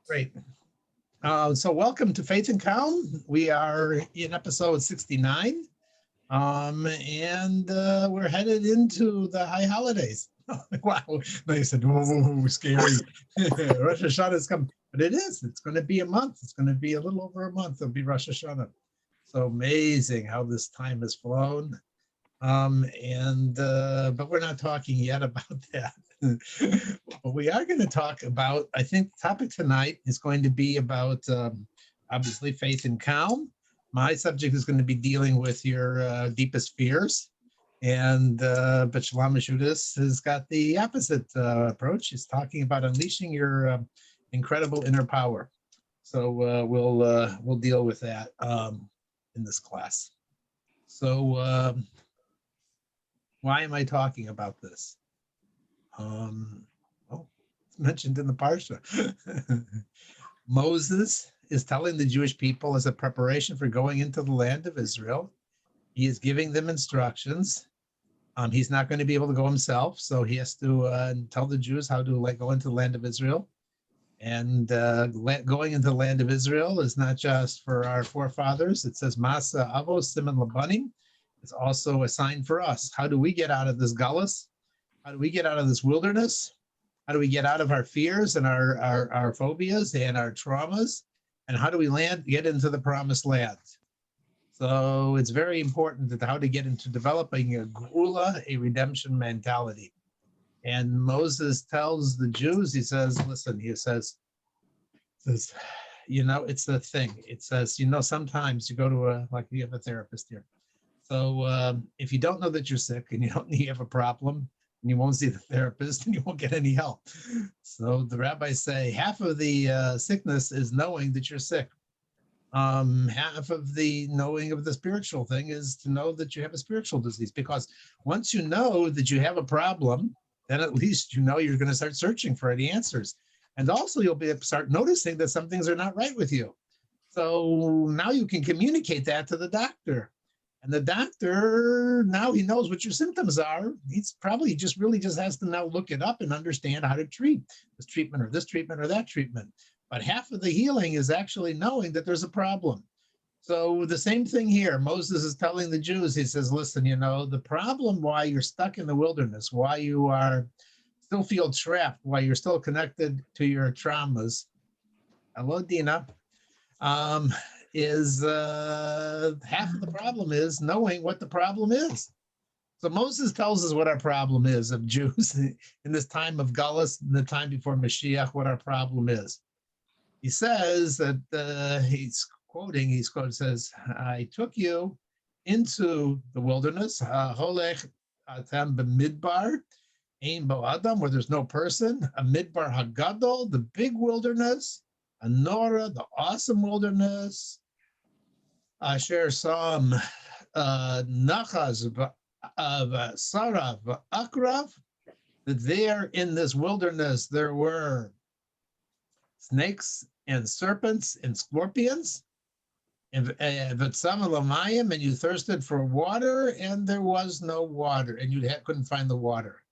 Great. So welcome to Faith and Calm. We are in episode 69, and we're headed into the high holidays. Wow, they said, "Whoa, scary." Rosh Hashanah is coming, but it is. It's going to be a month. It's going to be a little over a month. It'll be Rosh Hashanah. So amazing how this time has flown. But we're not talking yet about that. But we are going to talk about, I think the topic tonight is going to be about, obviously, faith and calm. My subject is going to be dealing with your deepest fears. But Shalom Meshudis has got the opposite approach. He's talking about unleashing your incredible inner power. So we'll deal with that in this class. So why am I talking about this? It's mentioned in the Parsha. Moses is telling the Jewish people as a preparation for going into the land of Israel. He is giving them instructions. He's not going to be able to go himself, so he has to tell the Jews how to go into the land of Israel. And going into the land of Israel is not just for our forefathers. It says Masa Avos Siman Labanim. It's also a sign for us. How do we get out of this gullus? How do we get out of this wilderness? How do we get out of our fears and our phobias and our traumas? And how do we get into the promised land? So it's very important that how to get into developing a geula, a redemption mentality. And Moses tells the Jews, he says, listen, it's the thing. It says, sometimes you go to you have a therapist here. So if you don't know that you're sick and you have a problem, and you won't see the therapist and you won't get any help. So the rabbis say half of the sickness is knowing that you're sick. Half of the knowing of the spiritual thing is to know that you have a spiritual disease, because once you know that you have a problem, then at least you're going to start searching for any answers. And also you'll start noticing that some things are not right with you. So now you can communicate that to the doctor. And the doctor, now he knows what your symptoms are. He's probably just has to now look it up and understand how to treat this treatment or that treatment. But half of the healing is actually knowing that there's a problem. So the same thing here. Moses is telling the Jews, he says, listen, the problem why you're stuck in the wilderness, why you still feel trapped, why you're still connected to your traumas. Hello, Dina. Is half of the problem is knowing what the problem is. So Moses tells us what our problem is of Jews in this time of Gullus, in the time before Mashiach, what our problem is. He says that he says, I took you into the wilderness, Holech Atam b'midbar, Ein bo Adam, where there's no person, a midbar hagadol, the big wilderness, a Nora, the awesome wilderness, Asher Sam Nachaz Sarav Akrav, that there in this wilderness there were snakes and serpents and scorpions, and you thirsted for water, and there was no water, and you couldn't find the water.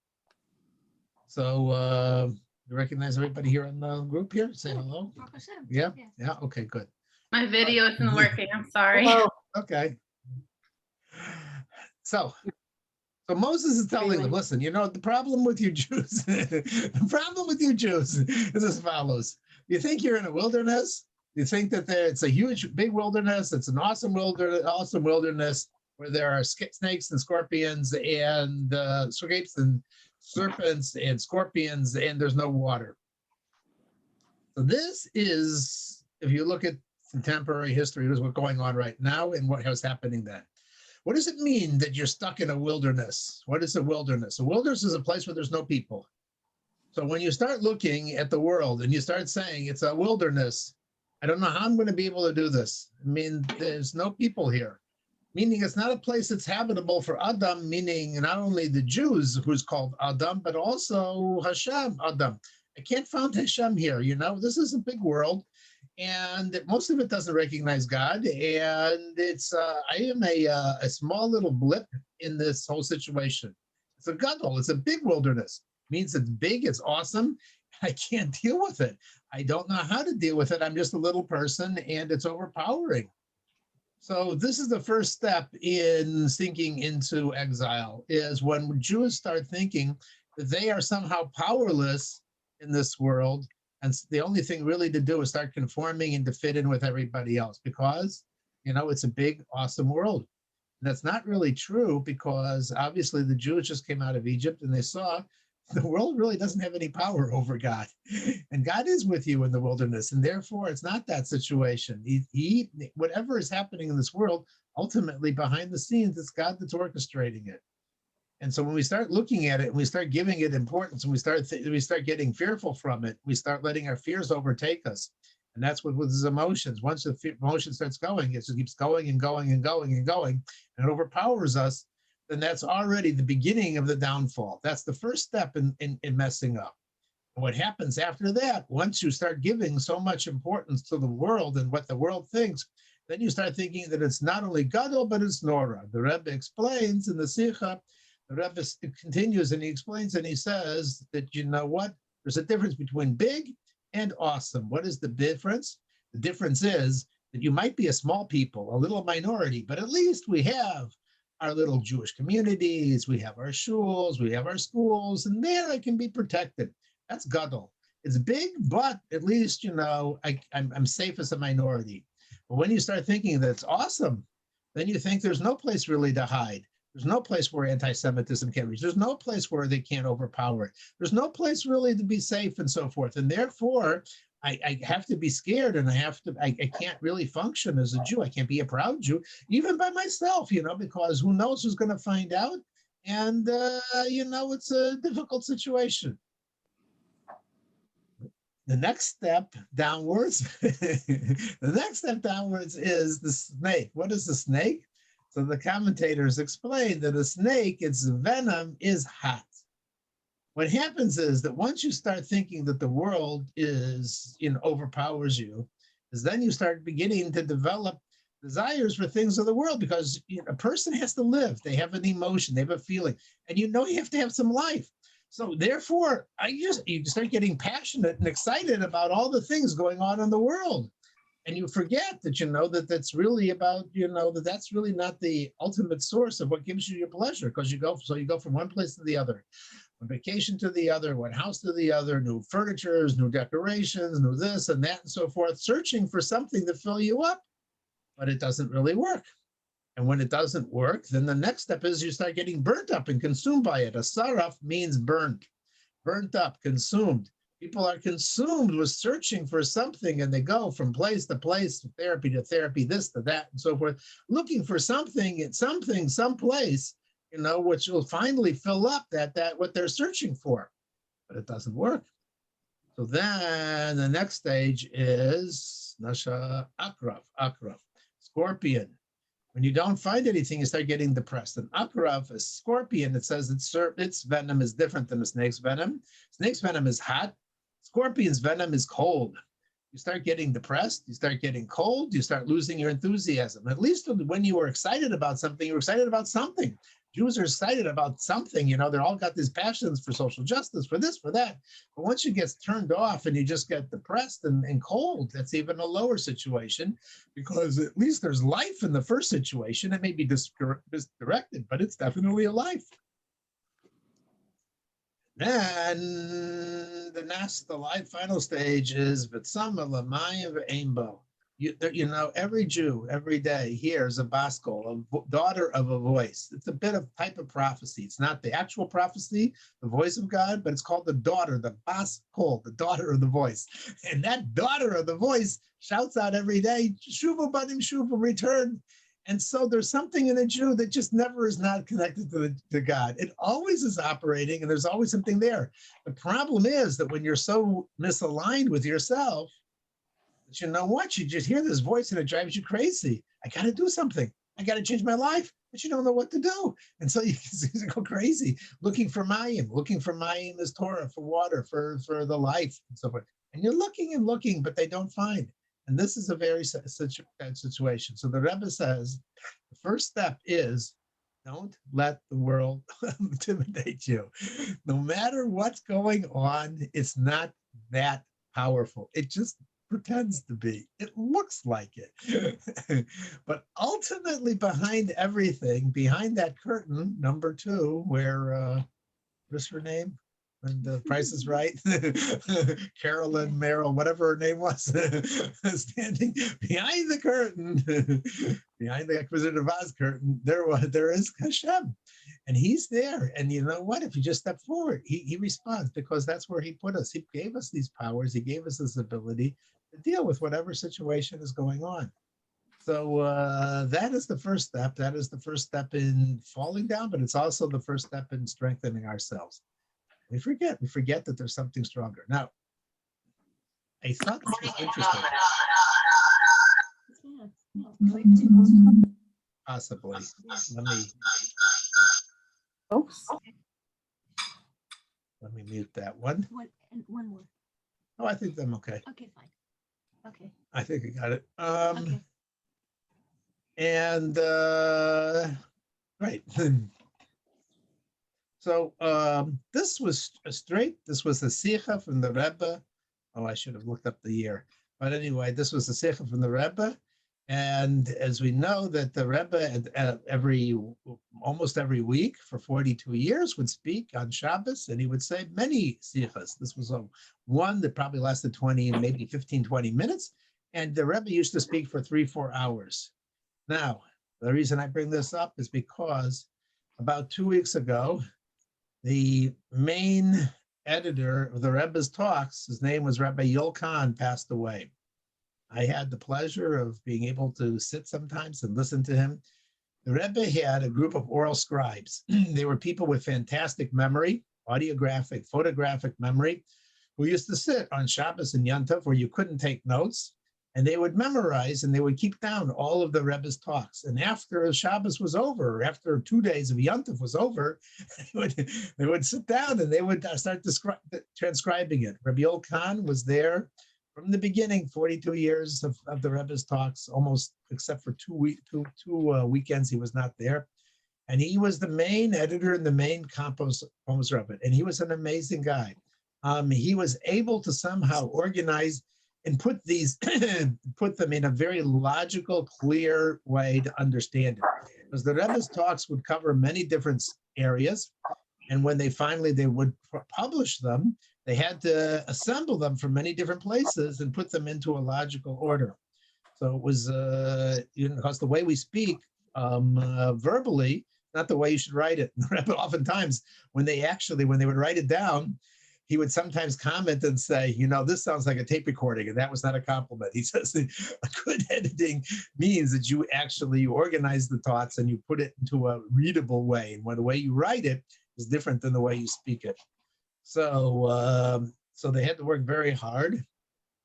So you recognize everybody here in the group here? Say hello. Yeah. Okay, good. My video isn't working. I'm sorry. Oh, okay. So Moses is telling them, listen, the problem with you Jews, is as follows. You think you're in a wilderness? You think that it's a huge, big wilderness. It's an awesome wilderness where there are snakes and scorpions and snakes and serpents and scorpions, and there's no water. So this is, if you look at contemporary history, this is what's going on right now and what was happening then. What does it mean that you're stuck in a wilderness? What is a wilderness? A wilderness is a place where there's no people. So when you start looking at the world and you start saying it's a wilderness, I don't know how I'm going to be able to do this. I mean, there's no people here. Meaning it's not a place that's habitable for Adam, meaning not only the Jews who's called Adam, but also Hashem, Adam. I can't find Hashem here, this is a big world. And most of it doesn't recognize God. And I am a small little blip in this whole situation. It's a gadol, it's a big wilderness. It means it's big, it's awesome. I can't deal with it. I don't know how to deal with it. I'm just a little person and it's overpowering. So this is the first step in sinking into exile, is when Jews start thinking that they are somehow powerless in this world, and the only thing really to do is start conforming and to fit in with everybody else, because it's a big, awesome world. And that's not really true, because obviously the Jews just came out of Egypt and they saw the world really doesn't have any power over God. And God is with you in the wilderness. And therefore, it's not that situation. Whatever is happening in this world, ultimately behind the scenes, it's God that's orchestrating it. And so when we start looking at it and we start giving it importance and we start getting fearful from it, we start letting our fears overtake us. And that's what with his emotions. Once the emotion starts going, it just keeps going and going and going and going, and it overpowers us. Then that's already the beginning of the downfall. That's the first step in messing up. And what happens after that, once you start giving so much importance to the world and what the world thinks, then you start thinking that it's not only Gadol, but it's Nora. The Rebbe explains in the Sikha, the Rebbe continues and he explains and he says that, you know what, there's a difference between big and awesome. What is the difference? The difference is that you might be a small people, a little minority, but at least we have our little Jewish communities, we have our shuls, we have our schools, and there I can be protected. That's Gadol. It's big, but at least, I'm safe as a minority. But when you start thinking that it's awesome, then you think there's no place really to hide. There's no place where anti-Semitism can reach. There's no place where they can't overpower it. There's no place really to be safe and so forth. And therefore, I have to be scared, and I can't really function as a Jew. I can't be a proud Jew, even by myself, because who knows who's going to find out. And, it's a difficult situation. The next step downwards, is the snake. What is the snake? So the commentators explain that a snake, its venom is hot. What happens is that once you start thinking that the world overpowers you, is then you start beginning to develop desires for things of the world, because a person has to live. They have an emotion, they have a feeling, and you have to have some life. So therefore, you start getting passionate and excited about all the things going on in the world. And you forget that, that's really about, that's really not the ultimate source of what gives you your pleasure, because you go from one place to the other, one vacation to the other, one house to the other, new furnitures, new decorations, new this and that and so forth, searching for something to fill you up, but it doesn't really work. And when it doesn't work, then the next step is you start getting burnt up and consumed by it. A saraf means burnt up, consumed. People are consumed with searching for something, and they go from place to place, therapy to therapy, this to that, and so forth, looking for something, someplace, which will finally fill up that what they're searching for. But it doesn't work. So then the next stage is Nasha Akraf, scorpion. When you don't find anything, you start getting depressed. And Akraf, a scorpion, it says its venom is different than a snake's venom. Snake's venom is hot. Scorpion's venom is cold. You start getting depressed, you start getting cold, you start losing your enthusiasm. At least when you were excited about something, you were excited about something. Jews are excited about something, they're all got these passions for social justice, for this, for that. But once you get turned off and you just get depressed and cold, that's even a lower situation, because at least there's life in the first situation. It may be misdirected, but it's definitely a life. Then the final stage is V'tzama L'mayim V'Eimbo. Every Jew every day hears a baskol, a daughter of a voice. It's a bit of type of prophecy. It's not the actual prophecy, the voice of God, but it's called the daughter, the baskol, the daughter of the voice. And that daughter of the voice shouts out every day, Shuva banim shuva, return. And so there's something in a Jew that just never is not connected to God. It always is operating, and there's always something there. The problem is that when you're so misaligned with yourself, that you just hear this voice and it drives you crazy. I got to do something. I got to change my life, but you don't know what to do. And so you go crazy, looking for mayim as Torah, for water, for the life, and so forth. And you're looking and looking, but they don't find. And this is a very sad situation. So the Rebbe says, the first step is, don't let the world intimidate you. No matter what's going on, it's not that powerful. It just pretends to be. It looks like it. But ultimately behind everything, behind that curtain, number two, where what's her name? When the Price is Right, Carolyn Merrill, whatever her name was, standing behind the curtain, behind the Inquisitor of Oz curtain, there is Hashem, and He's there. And you know what? If you just step forward, He responds, because that's where He put us. He gave us these powers. He gave us this ability to deal with whatever situation is going on. So that is the first step. That is the first step in falling down, but it's also the first step in strengthening ourselves. We forget that there's something stronger. Now, I thought this was interesting. Possibly. Oops. Let me mute that one. One more. Oh, I think I'm okay. Okay, fine. Okay. I think I got it. Okay. And right. So this was a Sikha from the Rebbe. Oh, I should have looked up the year. But anyway, this was a Sikha from the Rebbe. And as we know that the Rebbe almost every week for 42 years would speak on Shabbos, and he would say many Sikhas. This was one that probably lasted 20, maybe 15, 20 minutes. And the Rebbe used to speak for 3-4 hours. Now, the reason I bring this up is because about 2 weeks ago, the main editor of the Rebbe's talks, his name was Rabbi Yul Khan, passed away. I had the pleasure of being able to sit sometimes and listen to him. The Rebbe had a group of oral scribes. They were people with fantastic memory, audiographic, photographic memory, who used to sit on Shabbos and Untap where you couldn't take notes, and they would memorize and they would keep down all of the Rebbe's talks. And after Shabbos was over, after 2 days of Untap was over, they would sit down and they would start transcribing it. Rabbi Yul Khan was there from the beginning, 42 years of the Rebbe's talks, almost except for two weekends he was not there. And he was the main editor and the main composer of it. And he was an amazing guy. He was able to somehow organize and put them in a very logical, clear way to understand it. Because the Rebbe's talks would cover many different areas. And when they would publish them, they had to assemble them from many different places and put them into a logical order. So it was, because the way we speak verbally, not the way you should write it. But oftentimes, when they would write it down, he would sometimes comment and say, this sounds like a tape recording, and that was not a compliment. He says a good editing means that you actually organize the thoughts and you put it into a readable way. And when the way you write it is different than the way you speak it. So they had to work very hard.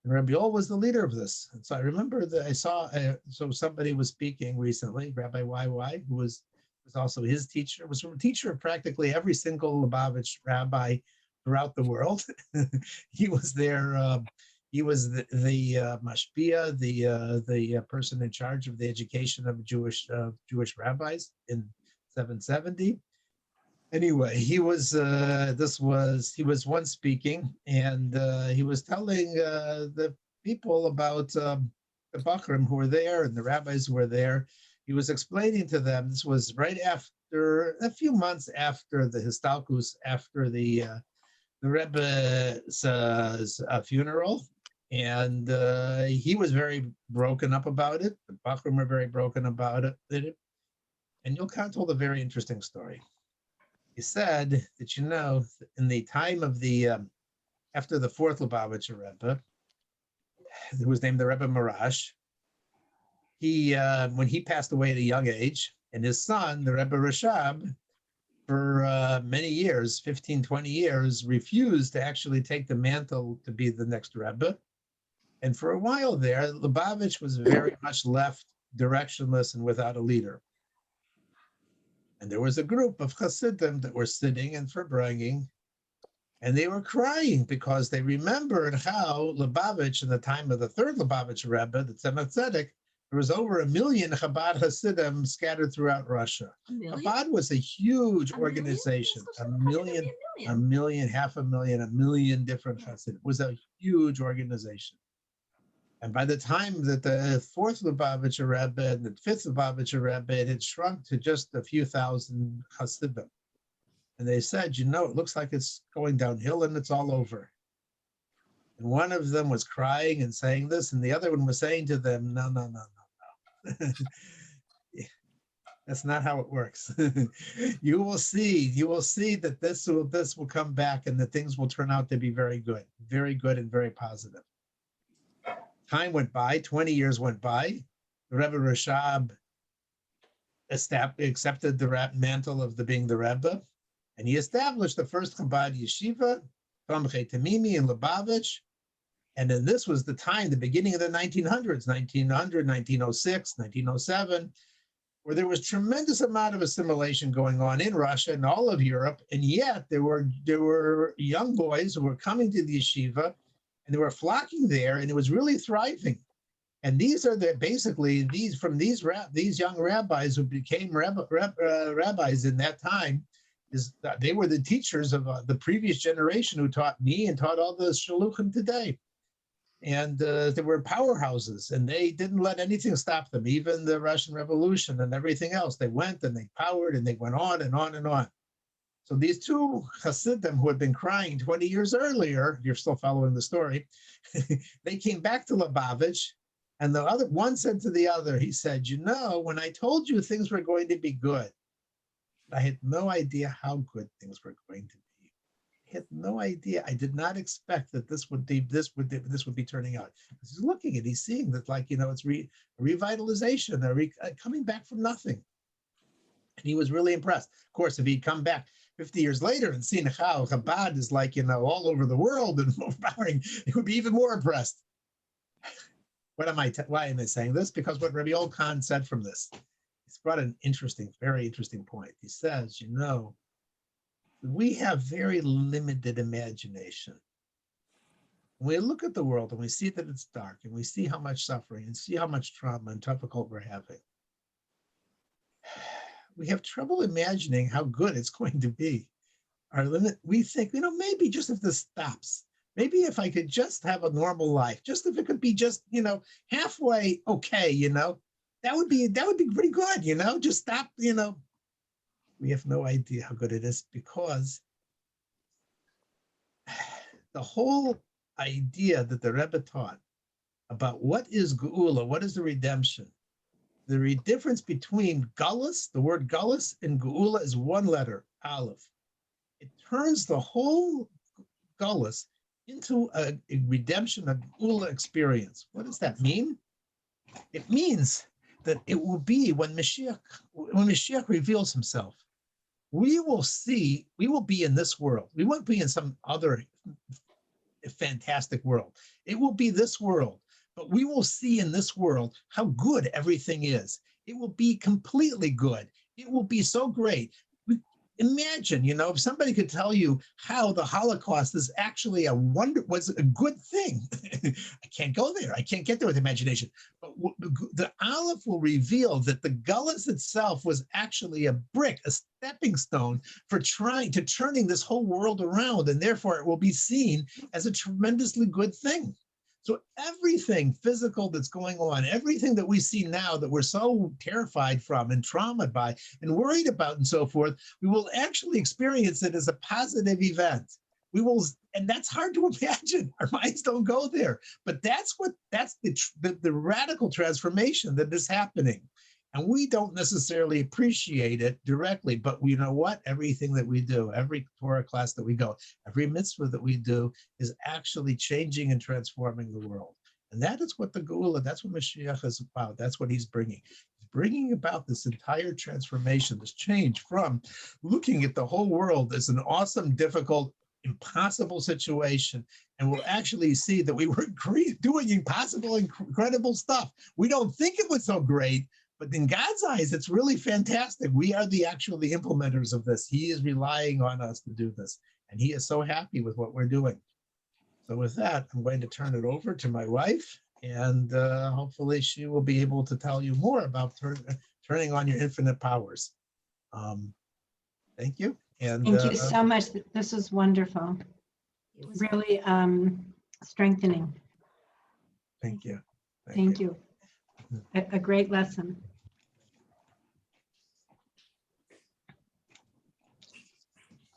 And Rabbi Yul was the leader of this. And so I remember that I saw, somebody was speaking recently, Rabbi YY, who was also his teacher, was a teacher of practically every single Lubavitch rabbi throughout the world. He was there. He was the mashpia, the person in charge of the education of Jewish rabbis in 770. Anyway, he was once speaking, and he was telling the people about the Bachrim who were there and the rabbis who were there. He was explaining to them, this was right after, a few months after the Histalkus, after the Rebbe's funeral, and he was very broken up about it. The Bachrim were very broken about it. And Yul Khan told a very interesting story. He said that, in the time of after the fourth Lubavitcher Rebbe, who was named the Rebbe Marash, when he passed away at a young age, and his son, the Rebbe Rashab, for many years, 15, 20 years, refused to actually take the mantle to be the next Rebbe. And for a while there, Lubavitch was very much left directionless and without a leader. And there was a group of Hasidim that were sitting and farbrengen, and they were crying because they remembered how Lubavitch, in the time of the third Lubavitch Rebbe, the Tzemach Tzedek, There was over 1 million Chabad Hasidim scattered throughout Russia. A million? Chabad was a huge A million? organization. Yes, A how could there million, be a a million? million, 500,000, 1 million different Hasidim. It was a huge organization. And by the time that the fourth Lubavitcher Rebbe and the fifth Lubavitcher Rebbe, it had shrunk to just a few thousand Hasidim. And they said, it looks like it's going downhill and it's all over. And one of them was crying and saying this, and the other one was saying to them, no, no, no, no, no. That's not how it works. You will see that this will come back and that things will turn out to be very good and very positive. Time went by, 20 years went by. The Rebbe Rashab accepted the mantle of being the Rebbe, and he established the first Chabad yeshiva, Tomchei Tamimi in Lubavitch. And then this was the time, the beginning of the 1900s, 1900, 1906, 1907, where there was tremendous amount of assimilation going on in Russia and all of Europe. And yet there were young boys who were coming to the yeshiva and they were flocking there, and it was really thriving. And these are these young rabbis who became rabbis in that time. They were the teachers of the previous generation who taught me and taught all the shluchim today. And they were powerhouses, and they didn't let anything stop them, even the Russian Revolution and everything else. They went and they powered and they went on and on and on. So these two Hasidim who had been crying 20 years earlier, you're still following the story, they came back to Lubavitch, and the other one said to the other, he said, when I told you things were going to be good, I had no idea how good things were going to be. I had no idea. I did not expect that this would be turning out. He's looking at, he's seeing that, it's revitalization, coming back from nothing. And he was really impressed. Of course, if he'd come back 50 years later and seen how Chabad is all over the world and overpowering, he would be even more impressed. Why am I saying this? Because what Rabbi Old Khan said from this, he's brought an very interesting point. He says, we have very limited imagination. When we look at the world and we see that it's dark and we see how much suffering and see how much trauma and difficulty we're having, we have trouble imagining how good it's going to be. We think, maybe just if this stops, maybe if I could just have a normal life, just if it could be just, halfway okay, that would be pretty good, just stop, We have no idea how good it is, because the whole idea that the Rebbe taught about what is Geula, what is the redemption, the difference between Gullus, the word Gullus, and Geula is one letter, Aleph. It turns the whole Gullus into a redemption, a Geula experience. What does that mean? It means that it will be when Mashiach reveals himself, we will be in this world. We won't be in some other fantastic world. It will be this world. But we will see in this world how good everything is. It will be completely good. It will be so great. Imagine, if somebody could tell you how the Holocaust is actually was a good thing. I can't go there. I can't get there with imagination. But the Aleph will reveal that the Gullus itself was actually a brick, a stepping stone for turning this whole world around, and therefore it will be seen as a tremendously good thing. So everything physical that's going on, everything that we see now that we're so terrified from and traumatized by and worried about and so forth, we will actually experience it as a positive event. And that's hard to imagine. Our minds don't go there. But that's the radical transformation that is happening. And we don't necessarily appreciate it directly, but you know what? Everything that we do, every Torah class that we go, every mitzvah that we do is actually changing and transforming the world. And that is what the Geula, that's what Mashiach is about. That's what he's bringing. He's bringing about this entire transformation, this change from looking at the whole world as an awesome, difficult, impossible situation, and we'll actually see that we were doing impossible, incredible stuff. We don't think it was so great, but in God's eyes, it's really fantastic. We are the implementers of this. He is relying on us to do this, and he is so happy with what we're doing. So with that, I'm going to turn it over to my wife, And hopefully she will be able to tell you more about turning on your infinite powers. Thank you. And Thank you so much. This is wonderful. It was Really strengthening. thank you. Thank you. A great lesson.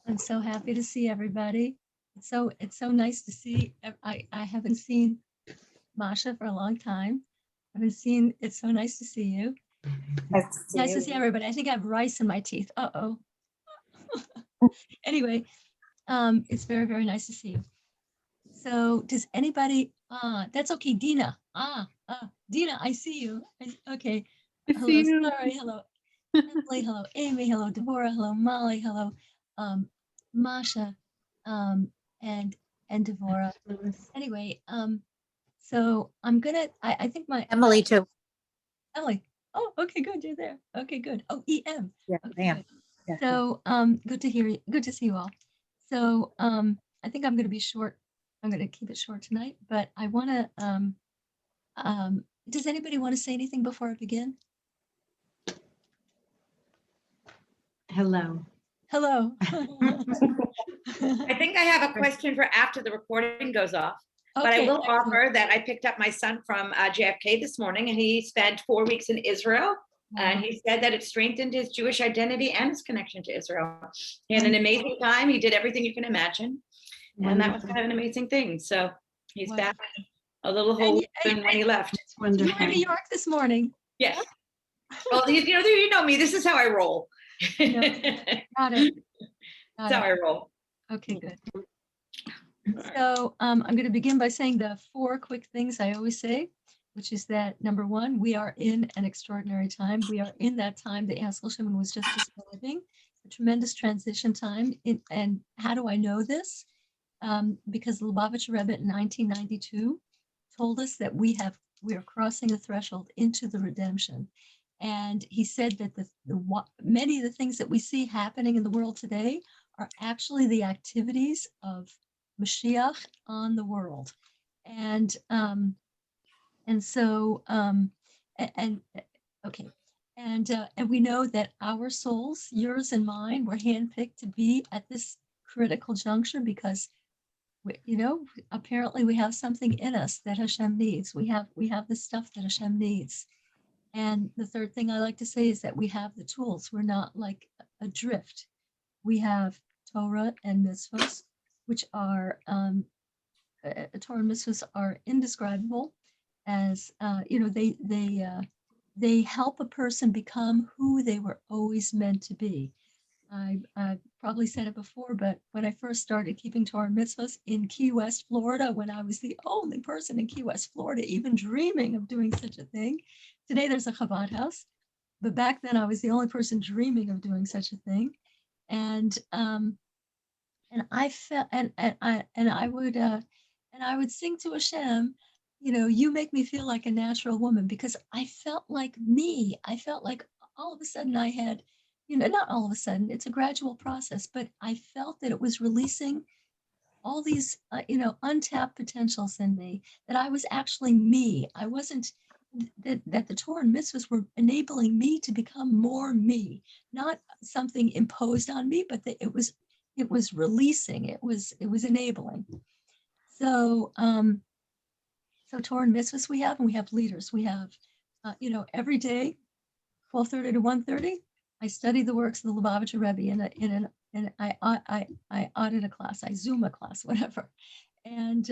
I'm so happy to see everybody. It's so nice to see. I haven't seen Masha for a long time. I haven't seen. It's so nice to see you. Nice to see everybody. I think I have rice in my teeth. Uh-oh. Anyway, it's very, very nice to see you. So does anybody, that's okay, Dina. Dina, I see you. Okay. Hello, Sorry, hello. Emily, hello, Amy, hello, Deborah, hello, Molly, hello, Masha, and Deborah. Anyway, so I'm gonna, I think my Emily too. Emily. Oh, okay, good. You're there. Okay, good. Oh, EM. Yeah, Okay, I am. good. Yeah. So, good to hear you. Good to see you all. So, I think I'm going to be short. I'm going to keep it short tonight, but I want to, does anybody want to say anything before I begin? Hello. Hello. I think I have a question for after the recording goes off. But I Okay, will excellent. offer that I picked up my son from JFK this morning, and he spent 4 weeks in Israel. And he said that it strengthened his Jewish identity and his connection to Israel. He had an amazing time. He did everything you can imagine. And that was kind of an amazing thing. So he's back a little whole than when he left. It's You were in wonderful. New York this morning. Yes. Well, you know me. This is how I roll. Yeah. Got it. Got That's how it. I roll. Okay, good. So I'm going to begin by saying the 4 quick things I always say, which is that number 1, we are in an extraordinary time. We are in that time that Haskell Shimon was just describing, a tremendous transition time. And how do I know this? Because the Lubavitcher Rebbe in 1992 told us that we are crossing the threshold into the redemption. And he said that many of the things that we see happening in the world today are actually the activities of Mashiach on the world. And so okay. And we know that our souls, yours and mine, were handpicked to be at this critical juncture because apparently we have something in us that Hashem needs. We have the stuff that Hashem needs. And the third thing I like to say is that we have the tools. We're not like adrift. We have Torah and mitzvahs, which are Torah and mitzvahs are indescribable, as they help a person become who they were always meant to be. I probably said it before, but when I first started keeping Torah and mitzvahs in Key West, Florida, when I was the only person in Key West, Florida, even dreaming of doing such a thing. Today there's a Chabad house, but back then I was the only person dreaming of doing such a thing. And I felt, and I would sing to Hashem, you make me feel like a natural woman, because I felt like me. I felt like all of a sudden I had, not all of a sudden, it's a gradual process, but I felt that it was releasing all these, untapped potentials in me, that I was actually me. I wasn't, that the Torah and mitzvahs were enabling me to become more me, not something imposed on me, but that it was releasing, it was enabling. So, so Torah and mitzvahs we have, and we have leaders. We have, every day, 12:30 to 1:30, I study the works of the Lubavitcher Rebbe and I audit a class, I Zoom a class, whatever. And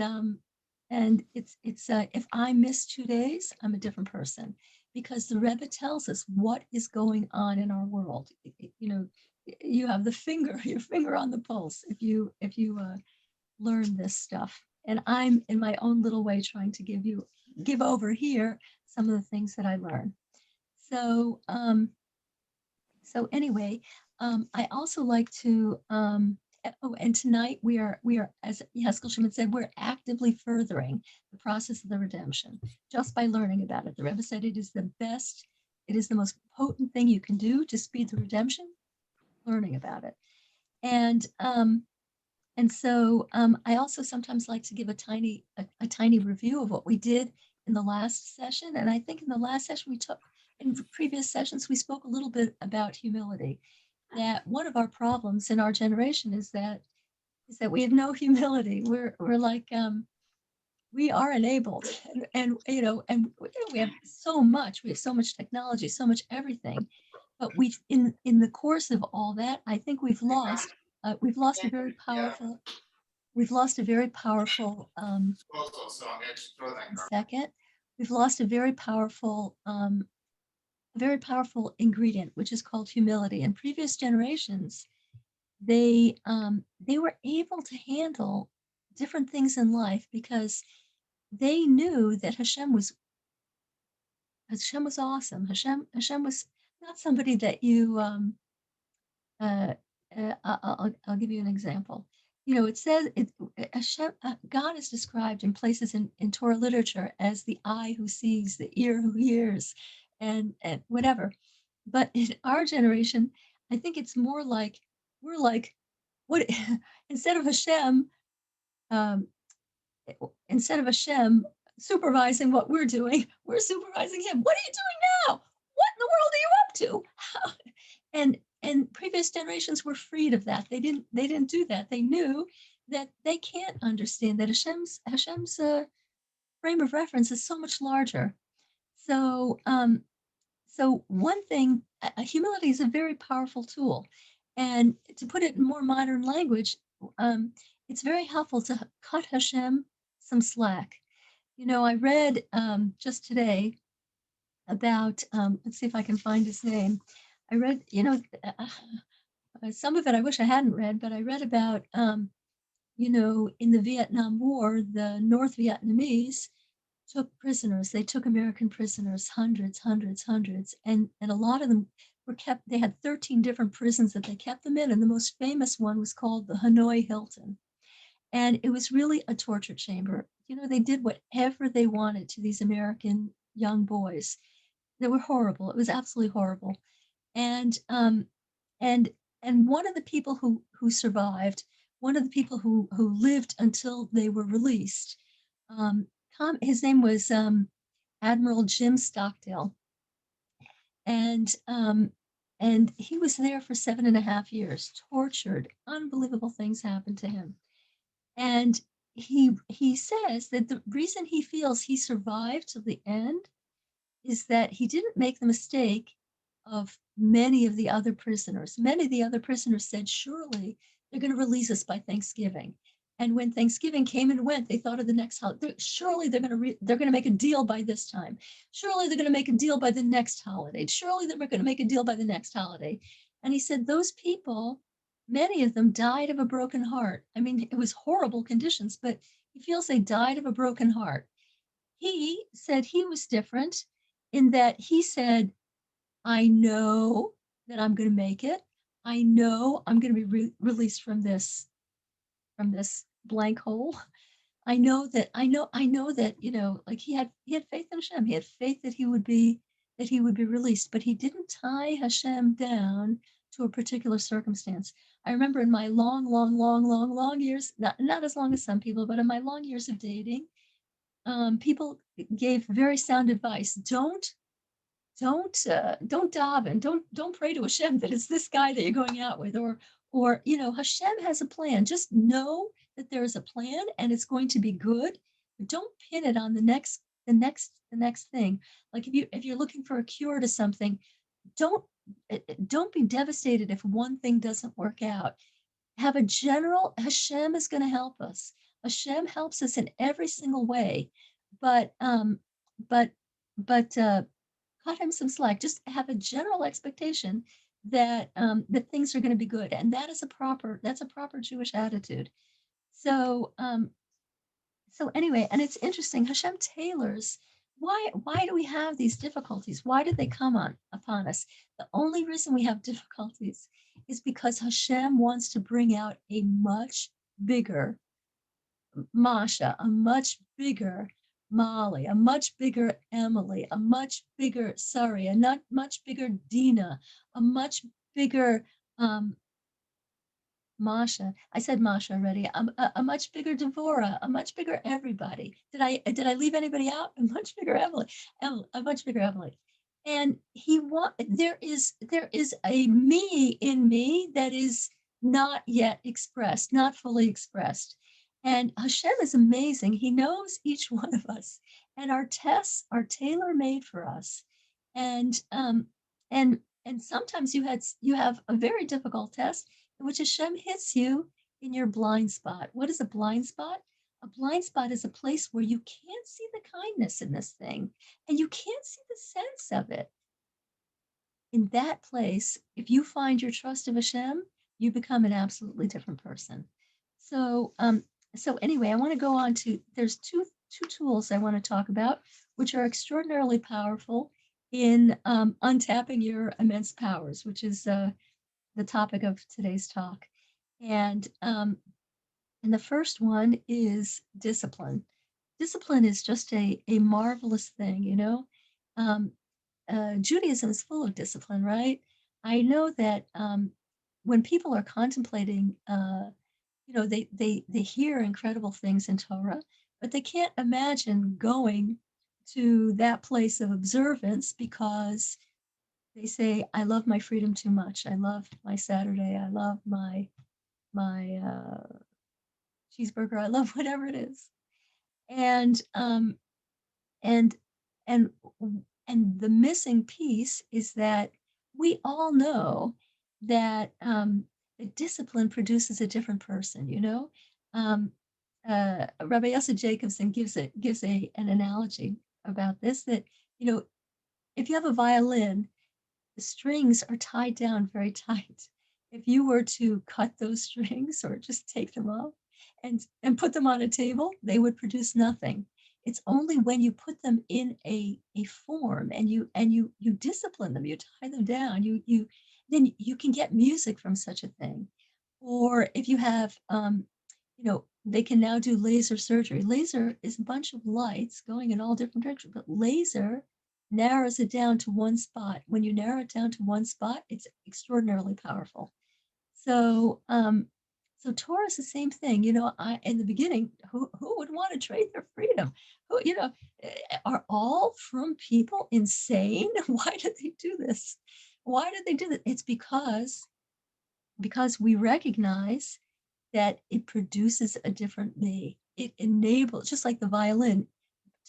it's if I miss 2 days, I'm a different person, because the Rebbe tells us what is going on in our world. You have your finger on the pulse if you learn this stuff. And I'm in my own little way trying to give over here some of the things that I learned. So anyway, I also like to and tonight we are, as Haskell Shimon said, we're actively furthering the process of the redemption just by learning about it. The Rebbe said it is the most potent thing you can do to speed the redemption, learning about it. And so I also sometimes like to give a tiny review of what we did in the last session, and I think in the last session in previous sessions, we spoke a little bit about humility. That one of our problems in our generation is that we have no humility. We're like, we are enabled, and we have so much. We have so much technology, so much everything, but we've in the course of all that, I think we've lost a very powerful. We've lost a very powerful. Second, we've lost a very powerful ingredient, which is called humility. In previous generations, they were able to handle different things in life because they knew that Hashem was awesome. Hashem was not somebody that you uh, I'll give you an example. It says Hashem, God is described in places in Torah literature as the eye who sees, the ear who hears, and whatever. But in our generation, I think it's more like we're like, what instead of Hashem, um, instead of Hashem supervising what we're doing, we're supervising him. What are you doing now? What in the world are you up to? How? And previous generations were freed of that. They didn't do that. They knew that they can't understand that Hashem's frame of reference is so much larger. So so one thing, humility is a very powerful tool, and to put it in more modern language, it's very helpful to cut Hashem some slack. I read just today about, let's see if I can find his name. I read, some of it I wish I hadn't read, but I read about, in the Vietnam War, the North Vietnamese took prisoners. They took American prisoners, hundreds, and a lot of them were kept. They had 13 different prisons that they kept them in, and the most famous one was called the Hanoi Hilton. And it was really a torture chamber. They did whatever they wanted to these American young boys. They were horrible. It was absolutely horrible. And and one of the people who survived, one of the people who lived until they were released, his name was Admiral Jim Stockdale, and he was there for 7.5 years, tortured. Unbelievable things happened to him, and he says that the reason he feels he survived till the end is that he didn't make the mistake of many of the other prisoners. Many of the other prisoners said, surely they're going to release us by Thanksgiving. And when Thanksgiving came and went, they thought of the next holiday. Surely they're going to make a deal by this time. Surely they're going to make a deal by the next holiday. Surely they're going to make a deal by the next holiday. And he said those people, many of them died of a broken heart. I mean, it was horrible conditions, but he feels they died of a broken heart. He said he was different in that he said, I know that I'm going to make it. I know I'm going to be released from this blank hole. I know that, like he had faith in Hashem. He had faith that he would be released, but he didn't tie Hashem down to a particular circumstance. I remember in my long years, not as long as some people, but in my long years of dating, people gave very sound advice. Don't daven, don't pray to Hashem that it's this guy that you're going out with, or Hashem has a plan. Just know that there is a plan and it's going to be good. But don't pin it on the next thing. Like if you're looking for a cure to something, don't be devastated if one thing doesn't work out. Have a general, Hashem is going to help us. Hashem helps us in every single way, but cut him some slack. Just have a general expectation that that things are going to be good, and that's a proper Jewish attitude. So anyway, and it's interesting. Hashem tailors. Why do we have these difficulties? Why did they come upon us? The only reason we have difficulties is because Hashem wants to bring out a much bigger Masha, a much bigger Molly, a much bigger Emily, a much bigger Sari, a not much bigger Dina, a much bigger Masha. I said Masha already. A much bigger Devora, a much bigger everybody. Did I leave anybody out? A much bigger Emily, a much bigger Emily. And there is a me in me that is not yet expressed, not fully expressed. And Hashem is amazing. He knows each one of us, and our tests are tailor made for us. And and sometimes you have a very difficult test in which Hashem hits you in your blind spot. What is a blind spot? A blind spot is a place where you can't see the kindness in this thing and you can't see the sense of it. In that place, if you find your trust of Hashem, you become an absolutely different person. So, so anyway, I want to go on to, there's two tools I want to talk about, which are extraordinarily powerful in untapping your immense powers, which is the topic of today's talk. And the first one is discipline. Discipline is just a marvelous thing, you know. Judaism is full of discipline, right? I know that when people are contemplating, they hear incredible things in Torah, but they can't imagine going to that place of observance because they say, I love my freedom too much. I love my Saturday. I love my cheeseburger. I love whatever it is. And and and and the missing piece is that we all know that discipline produces a different person. You know, Rabbi Yosef Jacobson gives an analogy about this, that if you have a violin, the strings are tied down very tight. If you were to cut those strings or just take them off and put them on a table, they would produce nothing. It's only when you put them in a form and you discipline them, you tie them down, then you can get music from such a thing. Or if you have they can now do laser surgery. Laser is a bunch of lights going in all different directions, but laser narrows it down to one spot. When you narrow it down to one spot, it's extraordinarily powerful. So so Torah is the same thing. In the beginning, who would want to trade their freedom? Who, are all from people insane? Why did they do this? Why did they do that? It's because we recognize that it produces a different me. It enables, just like the violin,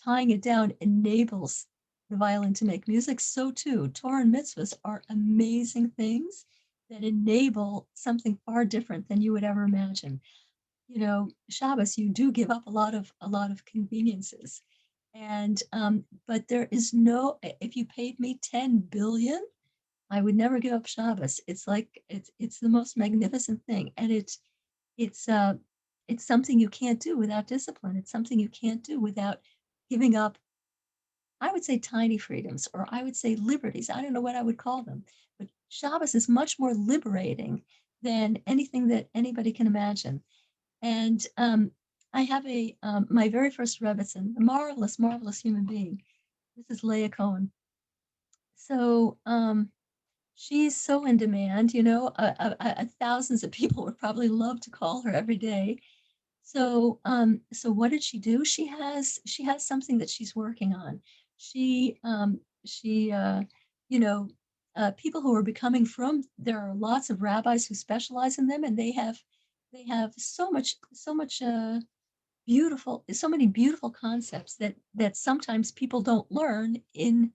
tying it down enables the violin to make music. So too, Torah and mitzvahs are amazing things that enable something far different than you would ever imagine. Shabbos, you do give up a lot of conveniences, and but there is no. If you paid me 10 billion, I would never give up Shabbos. It's like it's the most magnificent thing, and it's something you can't do without discipline. It's something you can't do without giving up, I would say, tiny freedoms, or I would say liberties. I don't know what I would call them, but Shabbos is much more liberating than anything that anybody can imagine. And I have my very first Rebbitzin, a marvelous, marvelous human being. This is Leah Cohen. So she's so in demand, thousands of people would probably love to call her every day. So what did she do? She has something that she's working on. People who are becoming from, there are lots of rabbis who specialize in them, and they have so many beautiful concepts that sometimes people don't learn in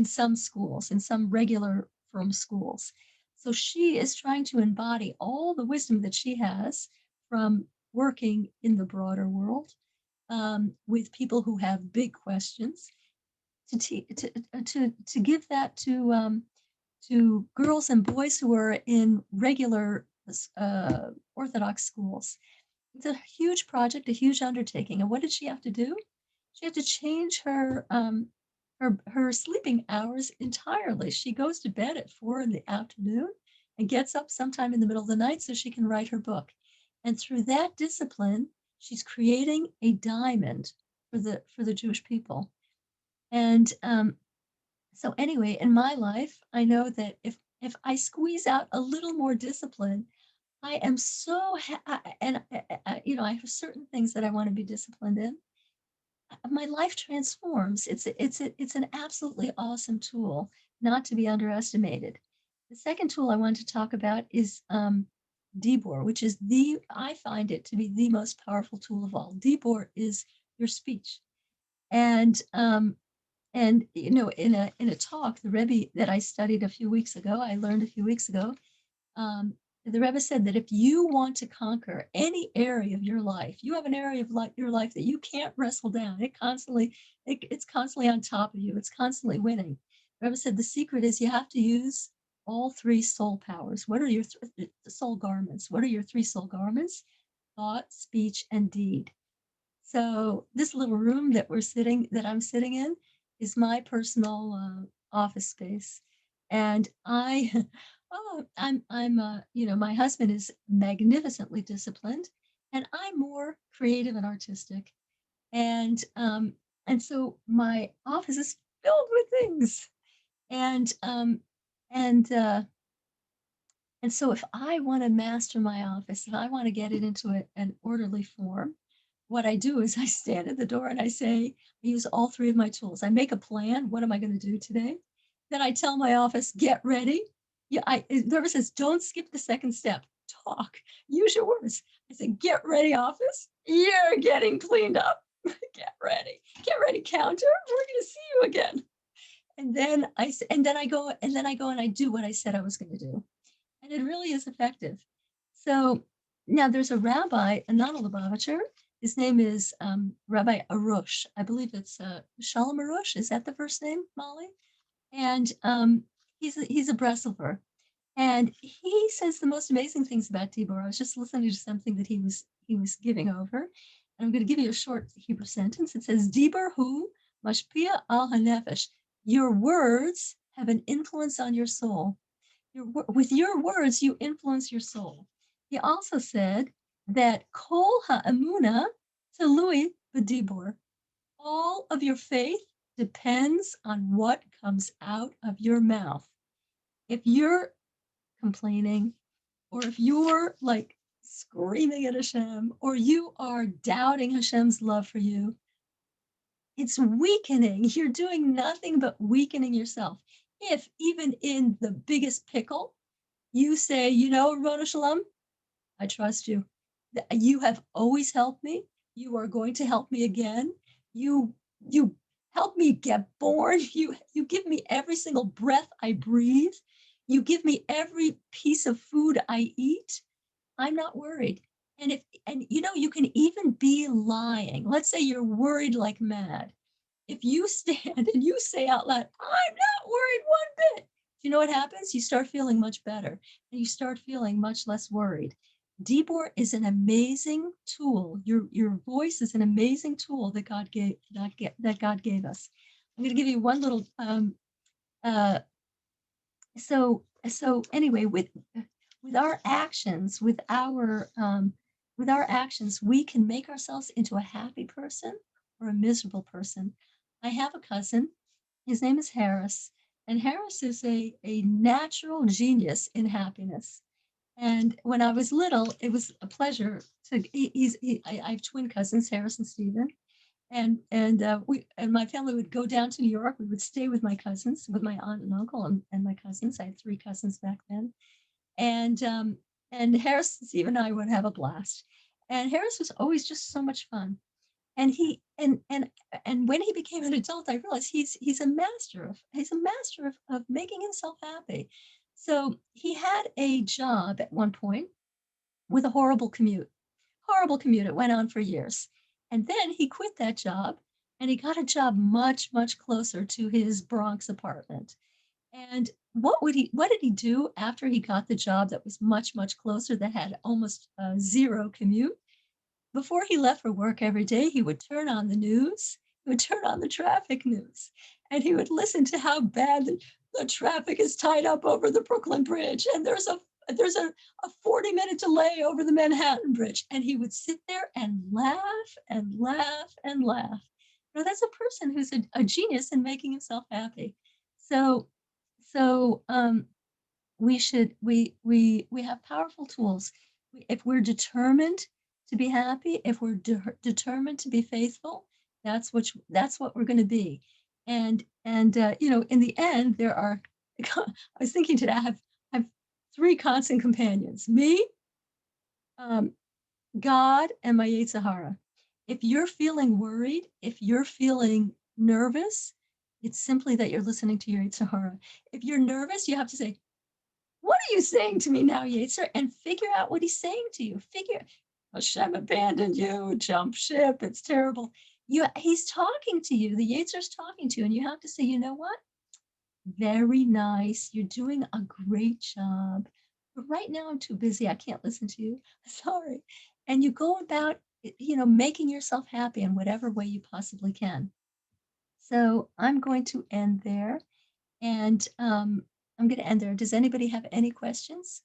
some schools, in some regular from schools. So she is trying to embody all the wisdom that she has from working in the broader world with people who have big questions, to give that to girls and boys who are in regular Orthodox schools. It's a huge project, a huge undertaking. And what did she have to do? She had to change her sleeping hours entirely. She goes to bed at 4 in the afternoon and gets up sometime in the middle of the night so she can write her book. And through that discipline, she's creating a diamond for the Jewish people. And so anyway, in my life, I know that if I squeeze out a little more discipline, I am so, I have certain things that I want to be disciplined in. My life transforms. It's an absolutely awesome tool, not to be underestimated. The second tool I want to talk about is Debor, which is I find it to be the most powerful tool of all. Debor is your speech. And in a talk, the Rebbe that I studied a few weeks ago, I learned a few weeks ago, the Rebbe said that if you want to conquer any area of your life, you have an area of your life that you can't wrestle down. It's constantly on top of you. It's constantly winning. The Rebbe said the secret is you have to use all three soul powers. What are your soul garments? What are your three soul garments? Thought, speech, and deed. So this little room that I'm sitting in is my personal office space. And my husband is magnificently disciplined and I'm more creative and artistic. And so my office is filled with things. And, um, and, uh, and so if I want to master my office, if I want to get it into an orderly form, what I do is I stand at the door and I say, I use all three of my tools. I make a plan. What am I going to do today? Then I tell my office, get ready. Yeah, whoever says, don't skip the second step. Talk. Use your words. I say, get ready, office. You're getting cleaned up. Get ready. Get ready, counter. We're going to see you again. And then I go and I do what I said I was going to do. And it really is effective. So now there's a rabbi, a non-Lubavitcher. His name is Rabbi Arush. I believe it's Shalom Arush. Is that the first name, Molly? And he's a Breslover. And he says the most amazing things about Dibor. I was just listening to something that he was giving over. And I'm going to give you a short Hebrew sentence. It says, Dibor hu mashpia al hanefesh. Your words have an influence on your soul. With your words, you influence your soul. He also said that kol ha'amuna telui b'dibor. All of your faith depends on what comes out of your mouth. If you're complaining, or if you're like screaming at Hashem, or you are doubting Hashem's love for you, it's weakening. You're doing nothing but weakening yourself. If even in the biggest pickle, you say, Rona Shalom, I trust you. You have always helped me. You are going to help me again. You help me get born. You give me every single breath I breathe. You give me every piece of food I eat. I'm not worried. And you can even be lying. Let's say you're worried like mad. If you stand and you say out loud, I'm not worried one bit, you know what happens? You start feeling much better and you start feeling much less worried. Debor is an amazing tool. Your voice is an amazing tool that God gave us. I'm going to give you one little so anyway, with our actions, with our actions, we can make ourselves into a happy person or a miserable person. I have a cousin, his name is Harris, and Harris is a natural genius in happiness. And when I was little, it was a pleasure to. I have twin cousins, Harris and Stephen, and my family would go down to New York. We would stay with my cousins, with my aunt and uncle, and my cousins. I had 3 cousins back then, and Harris, Stephen, and I would have a blast. And Harris was always just so much fun. And when he became an adult, I realized he's a master of making himself happy. So he had a job at one point with a horrible commute. It went on for years. And then he quit that job and he got a job much, much closer to his Bronx apartment. And what did he do after he got the job that was much, much closer, that had almost zero commute? Before he left for work every day, he would turn on the news. He would turn on the traffic news, and he would listen to how bad the traffic is tied up over the Brooklyn Bridge, and there's a 40-minute delay over the Manhattan Bridge. And he would sit there and laugh and laugh and laugh. That's a person who's a genius in making himself happy. So we have powerful tools. if we're determined to be happy, if we're determined to be faithful, that's what we're going to be. And you know, in the end, there are. I was thinking today, I have three constant companions: me, um, God, and my Yetzer Hara. If you're feeling worried, if you're feeling nervous, it's simply that you're listening to your Yetzer Hara. If you're nervous, you have to say, what are you saying to me now, Yetzer? And figure out what he's saying to you. Hashem abandoned you, jump ship, it's terrible. He's talking to you. The Yetzer's talking to you, and you have to say, you know what? Very nice. You're doing a great job. But right now I'm too busy. I can't listen to you. Sorry. And you go about, you know, making yourself happy in whatever way you possibly can. So I'm going to end there. And I'm going to end there. Does anybody have any questions?